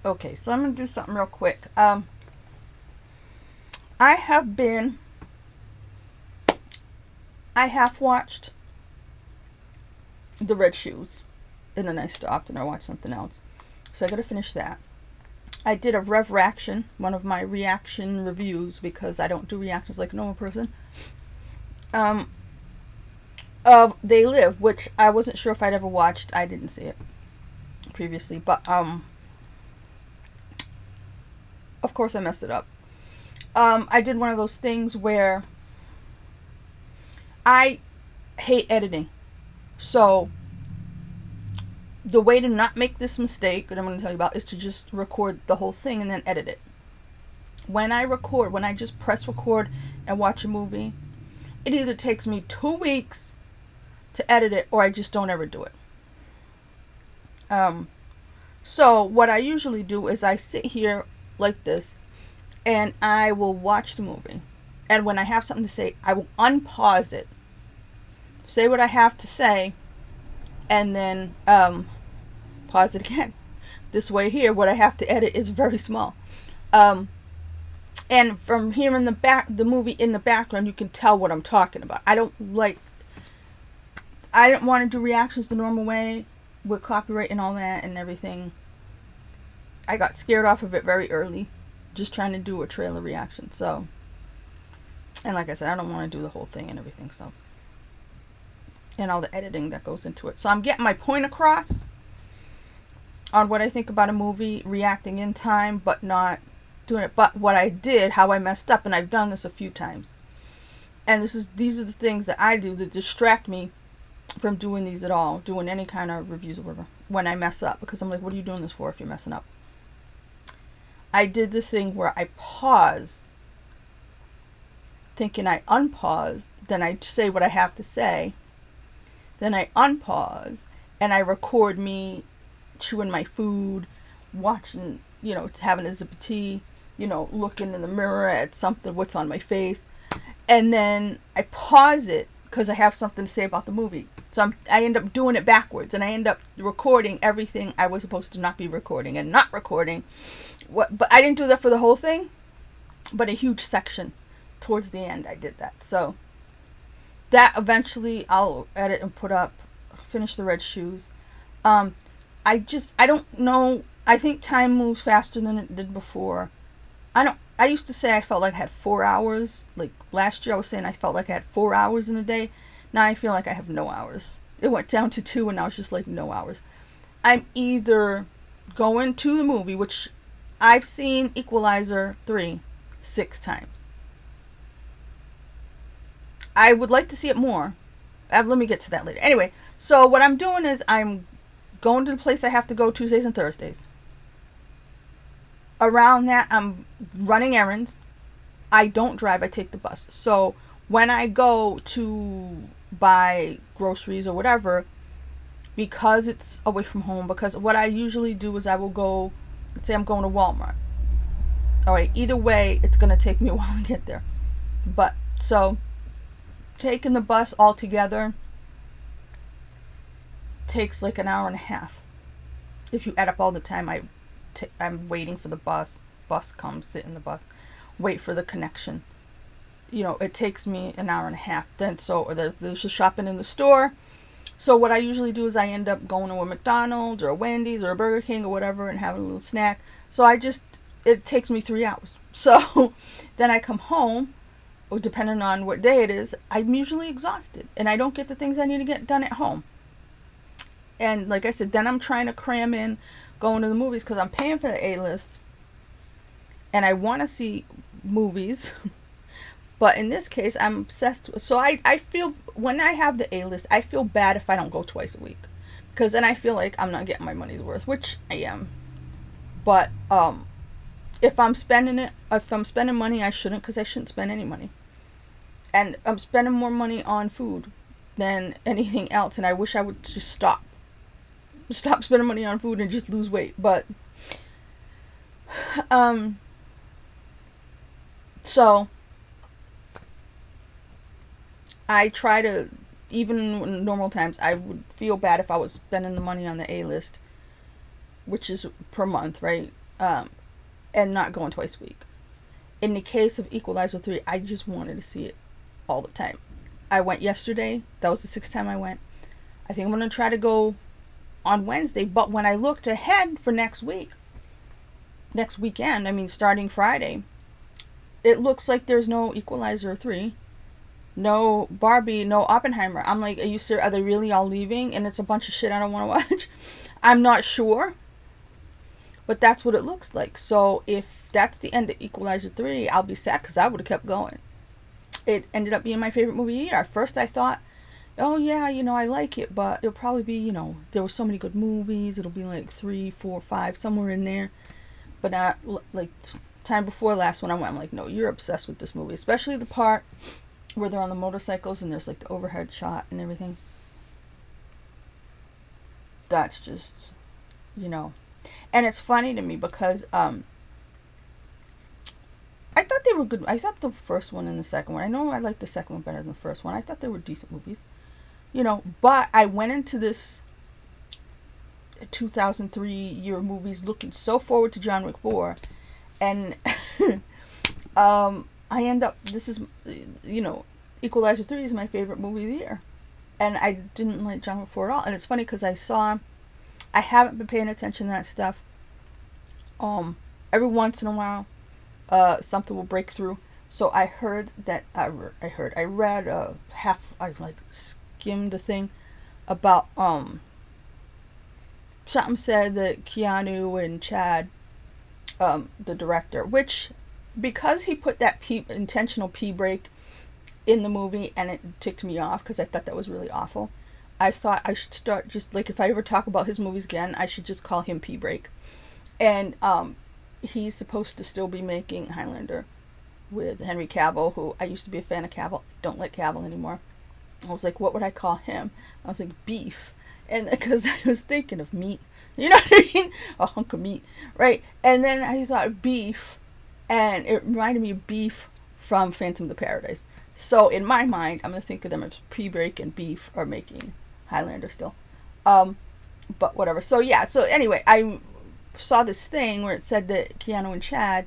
Okay, so I'm gonna do something real quick. I have been, I have watched The Red Shoes, and then I stopped and I watched something else. So I gotta finish that. I did a rev reaction, one of my reaction reviews, because I don't do reactions like a normal person. Um, of They Live, which I wasn't sure if I'd ever watched. I didn't see it previously, but of course I messed it up. I did one of those things where I hate editing. So the way to not make this mistake that I'm going to tell you about is to just record the whole thing and then edit it. When I record, when I just press record and watch a movie, it either takes me 2 weeks to edit it or I just don't ever do it. Um, so what I usually do is I sit here like this and I will watch the movie. And when I have something to say, I will unpause it, say what I have to say, and then pause it again. This way here, what I have to edit is very small. Um, and from hearing the movie in the background, you can tell what I'm talking about. I didn't want to do reactions the normal way with copyright and all that and everything. I got scared off of it very early, just trying to do a trailer reaction. So, and like I said, I don't want to do the whole thing and everything. So, and all the editing that goes into it. So I'm getting my point across on what I think about a movie, reacting in time, but not doing it. But what I did, how I messed up, and I've done this a few times. And these are the things that I do that distract me from doing these at all, doing any kind of reviews or whatever, when I mess up. Because I'm like, what are you doing this for if you're messing up? I did the thing where I pause, thinking I unpause, then I say what I have to say, then I unpause, and I record me chewing my food, watching, having a sip of tea, looking in the mirror at something, what's on my face, and then I pause it because I have something to say about the movie. So I end up doing it backwards, and I end up recording everything I was supposed to not be recording and not recording. But I didn't do that for the whole thing, but a huge section towards the end I did that. So that eventually I'll edit and put up, finish The Red Shoes. I don't know. I think time moves faster than it did before. I used to say I felt like I had 4 hours. Like last year I was saying I felt like I had 4 hours in a day. Now I feel like I have no hours. It went down to 2 and now it's just like no hours. I'm either going to the movie, which I've seen Equalizer 3 6 times. I would like to see it more. Let me get to that later. Anyway, so what I'm doing is I'm going to the place I have to go Tuesdays and Thursdays. Around that, I'm running errands. I don't drive, I take the bus. So when I go to buy groceries or whatever, because it's away from home, because what I usually do is I will go, let's say I'm going to Walmart. Alright, either way, it's going to take me a while to get there. But, so, taking the bus altogether takes like an hour and a half. If you add up all the time I'm waiting for the bus comes, sit in the bus, wait for the connection. It takes me an hour and a half. Then there's the shopping in the store. So what I usually do is I end up going to a McDonald's or a Wendy's or a Burger King or whatever and having a little snack. So it takes me 3 hours. So then I come home, or depending on what day it is, I'm usually exhausted and I don't get the things I need to get done at home. And like I said, then I'm trying to cram in going to the movies because I'm paying for the A-list and I want to see movies. But in this case, I'm obsessed with, so I feel, when I have the A-list, I feel bad if I don't go twice a week. Because then I feel like I'm not getting my money's worth, which I am. But if I'm spending money, I shouldn't, because I shouldn't spend any money. And I'm spending more money on food than anything else, and I wish I would just stop spending money on food and just lose weight. But so I try to, even in normal times, I would feel bad if I was spending the money on the A-list, which is per month, right? and not going twice a week. In the case of Equalizer 3, I just wanted to see it all the time. I went yesterday. That was the 6th time I went. I think I'm going to try to go on Wednesday. But when I looked ahead for next weekend, I mean starting Friday, it looks like there's no Equalizer 3, no Barbie, no Oppenheimer. I'm like, are you serious? Are they really all leaving? And it's a bunch of shit I don't want to watch. I'm not sure. But that's what it looks like. So if that's the end of Equalizer 3, I'll be sad because I would have kept going. It ended up being my favorite movie of the year. At first I thought, oh yeah, I like it, but it'll probably be, there were so many good movies. It'll be like 3, 4, 5, somewhere in there. But like time before last when I went, I'm like, no, you're obsessed with this movie. Especially the part where they're on the motorcycles and there's like the overhead shot and everything. That's just, And it's funny to me because I thought they were good. I thought the first one and the second one, I know I liked the second one better than the first one. I thought they were decent movies. But I went into this 2003 year movies looking so forward to John Wick 4. And I end up, Equalizer 3 is my favorite movie of the year. And I didn't like John Wick 4 at all. And it's funny because I haven't been paying attention to that stuff. Every once in a while, something will break through. So I heard that, I read I skimmed the thing about, something said that Keanu and Chad, the director, which, because he put that intentional pee break in the movie and it ticked me off because I thought that was really awful. I thought I should start just, like, if I ever talk about his movies again, I should just call him Pee Break. And he's supposed to still be making Highlander with Henry Cavill, who I used to be a fan of Cavill. Don't like Cavill anymore. I was like, what would I call him? I was like, Beef. And because I was thinking of meat. You know what I mean? A hunk of meat. Right? And then I thought Beef. And it reminded me of Beef from Phantom of the Paradise. So in my mind, I'm going to think of them as Pee Break and Beef are making Highlander still. But whatever. So yeah. So anyway, I saw this thing where it said that Keanu and Chad,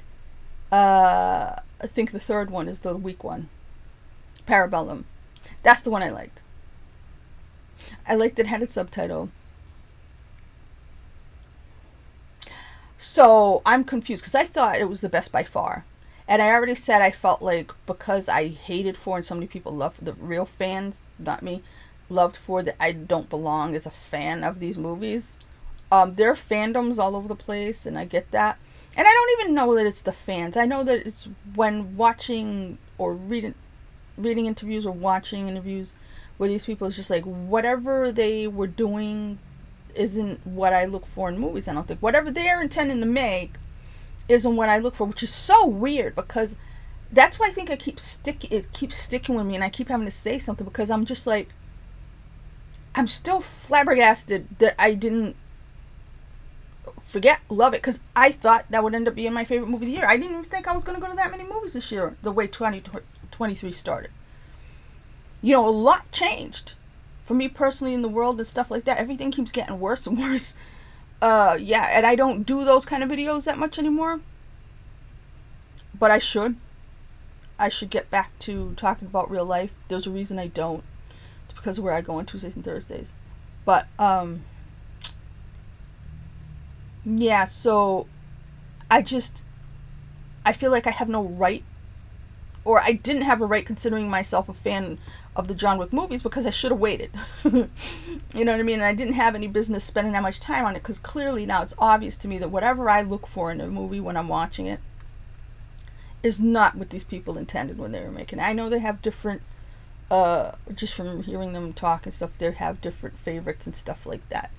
I think the third one is the weak one. Parabellum. That's the one I liked. I liked it had a subtitle. So I'm confused because I thought it was the best by far. And I already said I felt like because I hated 4 and so many people loved, the real fans, not me, loved 4, that I don't belong as a fan of these movies. There are fandoms all over the place, and I get that. And I don't even know that it's the fans. I know that it's when watching or reading interviews or watching interviews where these people, is just like, whatever they were doing isn't what I look for in movies. I don't think whatever they're intending to make isn't what I look for, which is so weird because that's why I think it keeps sticking with me, and I keep having to say something because I'm just like, I'm still flabbergasted that I didn't love it, because I thought that would end up being my favorite movie of the year. I didn't even think I was going to go to that many movies this year, the way 2023 started. A lot changed for me personally in the world and stuff like that. Everything keeps getting worse and worse. Yeah, and I don't do those kind of videos that much anymore. But I should. I should get back to talking about real life. There's a reason I don't. It's because of where I go on Tuesdays and Thursdays. But, yeah, so I feel like I have no right, or I didn't have a right considering myself a fan of the John Wick movies, because I should have waited. You know what I mean? And I didn't have any business spending that much time on it, because clearly now it's obvious to me that whatever I look for in a movie when I'm watching it is not what these people intended when they were making it. I know they have different, just from hearing them talk and stuff, they have different favorites and stuff like that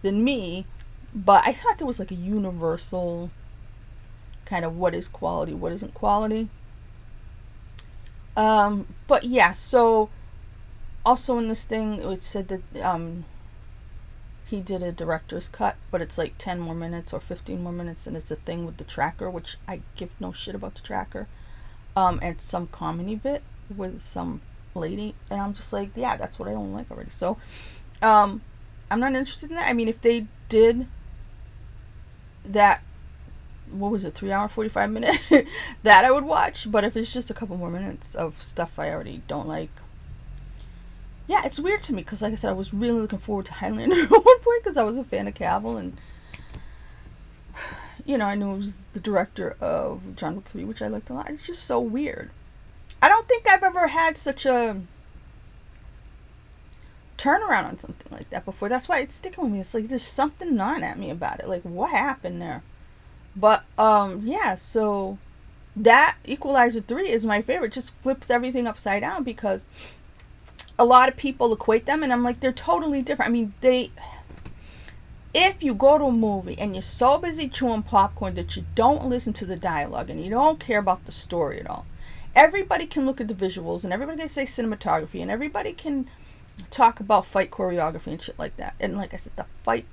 than me, but I thought there was like a universal kind of what is quality, what isn't quality. But yeah, so also in this thing it said that he did a director's cut, but it's like 10 more minutes or 15 more minutes, and it's a thing with the tracker, which I give no shit about the tracker, and some comedy bit with some lady, and I'm just like, yeah, that's what I don't like already. So I'm not interested in that. I mean, if they did that, what was it, 3 hour 45 minute that I would watch. But if it's just a couple more minutes of stuff I already don't like, yeah, it's weird to me because, like I said, I was really looking forward to Highlander at one point because I was a fan of Cavill, and you know, I knew it was the director of John Wick 3, which I liked a lot. It's just so weird. I don't think I've ever had such a turnaround on something like that before. That's why it's sticking with me. It's like there's something gnawing at me about it. Like, what happened there? But yeah, so that Equalizer 3 is my favorite. It just flips everything upside down because a lot of people equate them, and I'm like, they're totally different. I mean, if you go to a movie and you're so busy chewing popcorn that you don't listen to the dialogue and you don't care about the story at all, everybody can look at the visuals and everybody can say cinematography and everybody can talk about fight choreography and shit like that. And like I said,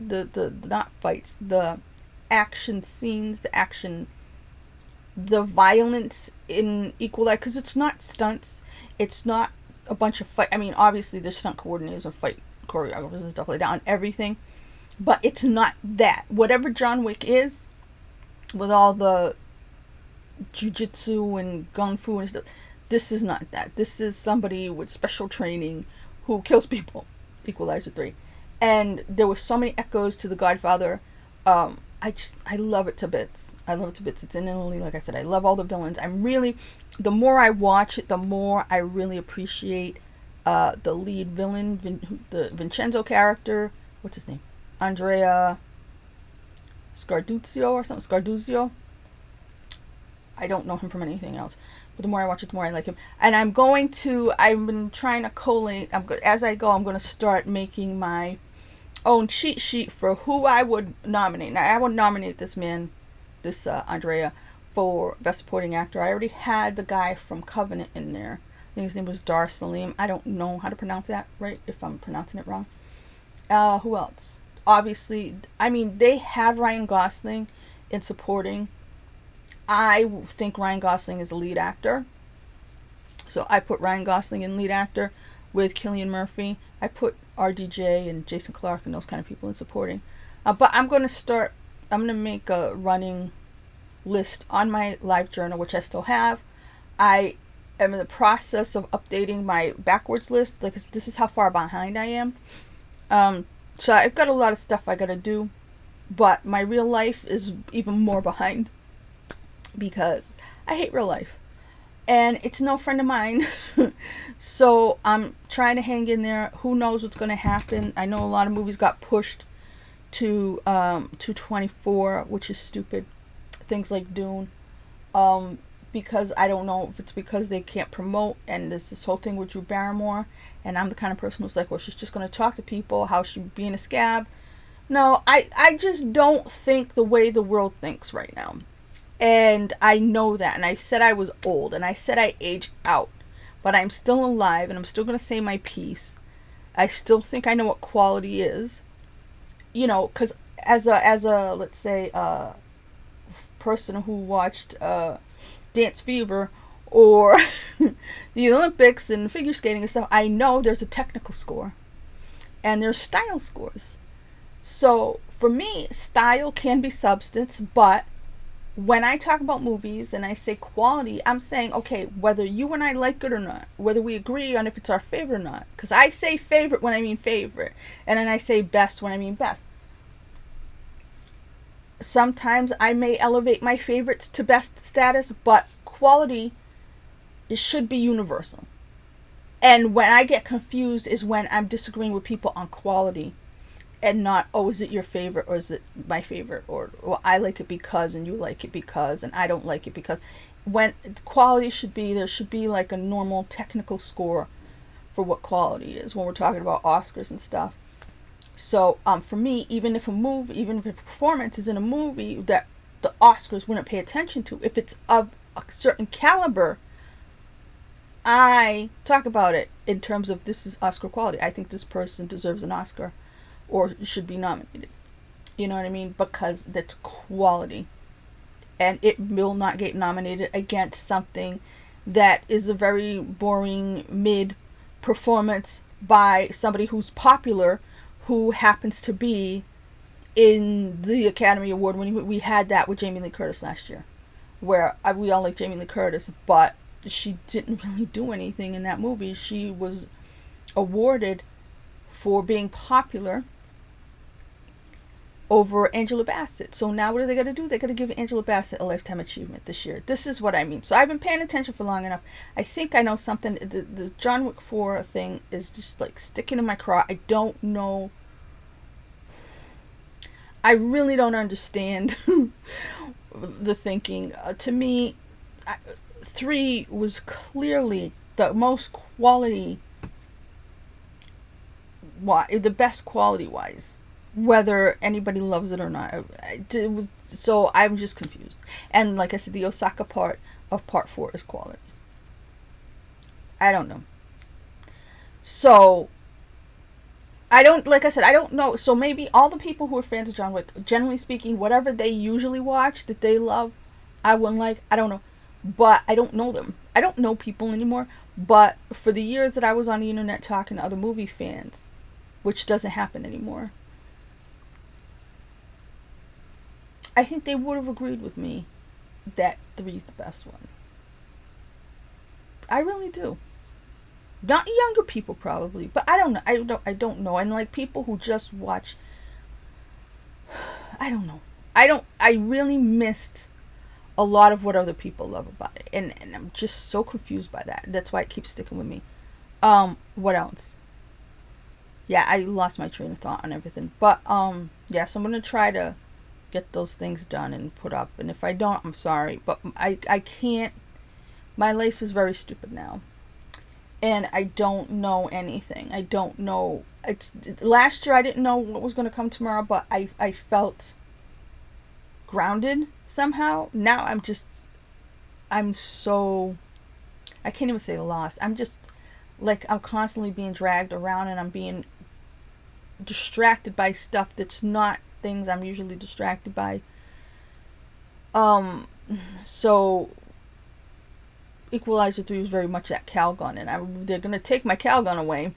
the not fights, the action scenes, the violence in Equalizer, because it's not stunts, it's not a bunch of fight. I mean, obviously there's stunt coordinators and fight choreographers and stuff like that on everything, but it's not that. Whatever John Wick is, with all the jujitsu and gung fu and stuff, this is not that. This is somebody with special training who kills people. Equalizer 3. And there were so many echoes to The Godfather. I love it to bits. I love it to bits. It's in Italy, like I said. I love all the villains. The more I watch it, the more I really appreciate the lead villain, the Vincenzo character. What's his name? Andrea Scarduzio or something. Scarduzio. I don't know him from anything else. But the more I watch it, the more I like him. And I've been trying to collate. As I go, I'm going to start making my own cheat sheet for who I would nominate. Now, I would nominate this man, Andrea, for Best Supporting Actor. I already had the guy from Covenant in there. I think his name was Dar Salim. I don't know how to pronounce that right, if I'm pronouncing it wrong. Who else? Obviously, I mean, they have Ryan Gosling in supporting. I think Ryan Gosling is a lead actor. So I put Ryan Gosling in lead actor with Cillian Murphy. I put RDJ and Jason Clarke and those kind of people in supporting. But I'm going to make a running list on my live journal, which I still have. I am in the process of updating my backwards list. Like, this is how far behind I am. So I've got a lot of stuff I got to do. But my real life is even more behind, because I hate real life. And it's no friend of mine. So I'm trying to hang in there. Who knows what's going to happen. I know a lot of movies got pushed to 2/24, which is stupid. Things like Dune. Because I don't know if it's because they can't promote, and there's this whole thing with Drew Barrymore. And I'm the kind of person who's like, well, she's just going to talk to people, how she's being a scab. No, I just don't think the way the world thinks right now. And I know that. And I said I was old. And I said I age out. But I'm still alive. And I'm still going to say my piece. I still think I know what quality is. You know, because as a let's say, person who watched Dance Fever or the Olympics and figure skating and stuff, I know there's a technical score. And there's style scores. So, for me, style can be substance, but when I talk about movies and I say quality, I'm saying, okay, whether you and I like it or not, whether we agree on if it's our favorite or not, because I say favorite when I mean favorite, and then I say best when I mean best. Sometimes I may elevate my favorites to best status, but quality, it should be universal. And when I get confused is when I'm disagreeing with people on quality. And not, oh, is it your favorite or is it my favorite? Or, well, I like it because and you like it because and I don't like it because. When quality there should be like a normal technical score for what quality is when we're talking about Oscars and stuff. So, for me, even if a performance is in a movie that the Oscars wouldn't pay attention to, if it's of a certain caliber, I talk about it in terms of this is Oscar quality. I think this person deserves an Oscar. Or should be nominated. You know what I mean? Because that's quality. And it will not get nominated against something that is a very boring mid performance by somebody who's popular, who happens to be in the Academy Award when we had that with Jamie Lee Curtis last year, where we all like Jamie Lee Curtis, but she didn't really do anything in that movie. She was awarded for being popular over Angela Bassett. So now what are they going to do? They're going to give Angela Bassett a Lifetime Achievement this year. This is what I mean. So I've been paying attention for long enough. I think I know something. The John Wick 4 thing is just like sticking in my craw. I don't know. I really don't understand the thinking. To me, 3 was clearly the most quality, the best quality-wise, whether anybody loves it or not. It was, so I'm just confused. And like I said, the Osaka part of part 4 is quality. I don't know. So I don't, like I said, I don't know. So maybe all the people who are fans of John Wick, generally speaking, whatever they usually watch that they love, I wouldn't like. I don't know. But I don't know them. I don't know people anymore. But for the years that I was on the internet talking to other movie fans, which doesn't happen anymore, I think they would have agreed with me that 3 is the best one. I really do. Not younger people probably, but I don't know. I don't know. And like people who just watch, I don't know. I really missed a lot of what other people love about it. And I'm just so confused by that. That's why it keeps sticking with me. What else? Yeah, I lost my train of thought on everything. But yeah, so I'm gonna try to get those things done and put up. And if I don't, I'm sorry. But I can't. My life is very stupid now. And I don't know anything. I don't know. Last year I didn't know what was going to come tomorrow, but I felt grounded somehow. Now I'm so, I can't even say lost. I'm just like, I'm constantly being dragged around and I'm being distracted by stuff that's not things I'm usually distracted by. So Equalizer 3 was very much that Calgon, and they're going to take my Calgon away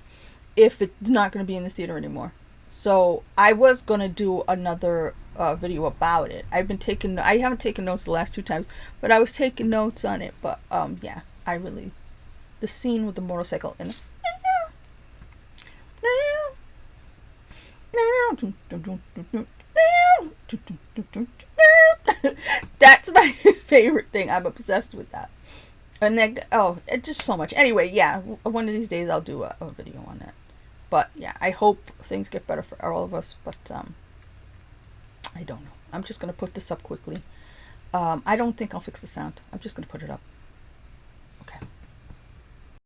if it's not going to be in the theater anymore. So I was going to do another video about it. I haven't taken notes the last 2 times, but I was taking notes on it. But yeah, the scene with the motorcycle and that's my favorite thing. I'm obsessed with that. And then, it's just so much. Anyway, yeah, one of these days I'll do a video on that. But yeah, I hope things get better for all of us. But I don't know. I'm just going to put this up quickly. I don't think I'll fix the sound. I'm just going to put it up.